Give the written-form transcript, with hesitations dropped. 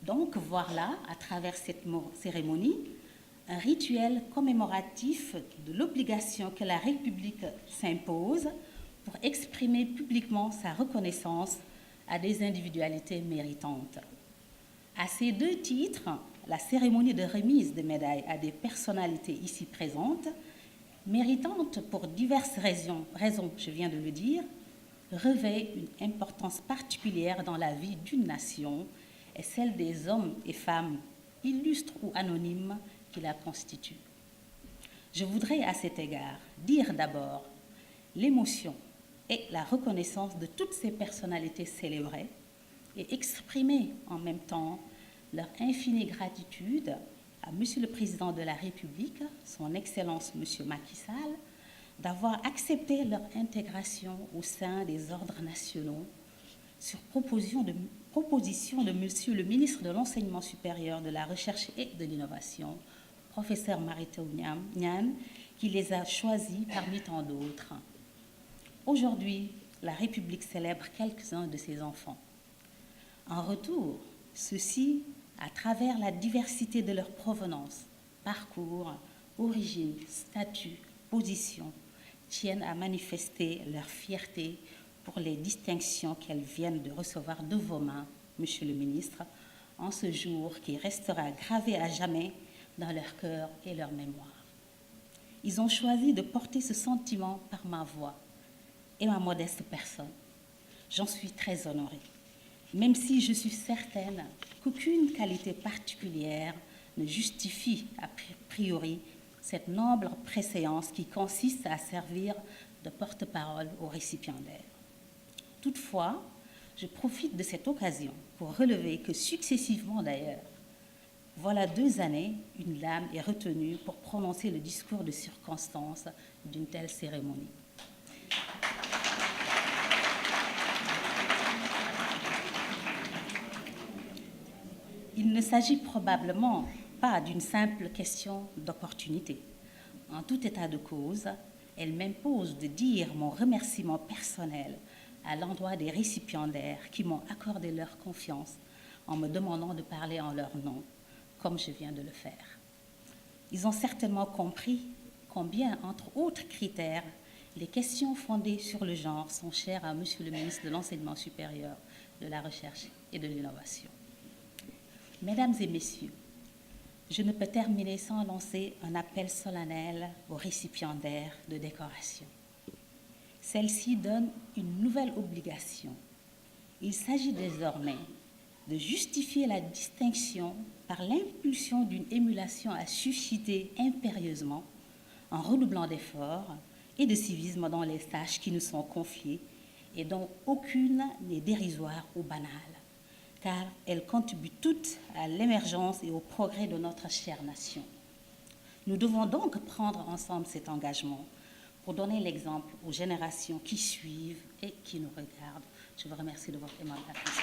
donc voir là, à travers cette cérémonie, un rituel commémoratif de l'obligation que la République s'impose pour exprimer publiquement sa reconnaissance à des individualités méritantes. À ces deux titres, la cérémonie de remise de médailles à des personnalités ici présentes, méritantes pour diverses raisons, je viens de le dire, revêt une importance particulière dans la vie d'une nation et celle des hommes et femmes, illustres ou anonymes, qui la constituent. Je voudrais à cet égard dire d'abord l'émotion et la reconnaissance de toutes ces personnalités célébrées et exprimer en même temps leur infinie gratitude à Monsieur le Président de la République, son Excellence Monsieur Macky Sall, d'avoir accepté leur intégration au sein des ordres nationaux sur proposition de Monsieur le ministre de l'Enseignement supérieur, de la Recherche et de l'Innovation, professeur Mary-Teuw Niane, qui les a choisis parmi tant d'autres. Aujourd'hui, la République célèbre quelques-uns de ses enfants. En retour, ceux-ci, à travers la diversité de leur provenance, parcours, origine, statut, position, tiennent à manifester leur fierté pour les distinctions qu'elles viennent de recevoir de vos mains, Monsieur le ministre, en ce jour qui restera gravé à jamais dans leur cœur et leur mémoire. Ils ont choisi de porter ce sentiment par ma voix et ma modeste personne. J'en suis très honorée, même si je suis certaine qu'aucune qualité particulière ne justifie a priori cette noble préséance qui consiste à servir de porte-parole aux récipiendaires. Toutefois, je profite de cette occasion pour relever que successivement d'ailleurs, voilà 2 années, une dame est retenue pour prononcer le discours de circonstance d'une telle cérémonie. Il ne s'agit probablement pas d'une simple question d'opportunité. En tout état de cause, elle m'impose de dire mon remerciement personnel à l'endroit des récipiendaires qui m'ont accordé leur confiance en me demandant de parler en leur nom, comme je viens de le faire. Ils ont certainement compris combien, entre autres critères, les questions fondées sur le genre sont chères à Monsieur le ministre de l'Enseignement supérieur, de la Recherche et de l'Innovation. Mesdames et messieurs, je ne peux terminer sans lancer un appel solennel aux récipiendaires de décoration. Celle-ci donne une nouvelle obligation. Il s'agit désormais de justifier la distinction par l'impulsion d'une émulation à susciter impérieusement en redoublant d'efforts et de civisme dans les tâches qui nous sont confiées et dont aucune n'est dérisoire ou banale, car elles contribuent toutes à l'émergence et au progrès de notre chère nation. Nous devons donc prendre ensemble cet engagement pour donner l'exemple aux générations qui suivent et qui nous regardent. Je vous remercie de votre aimable attention.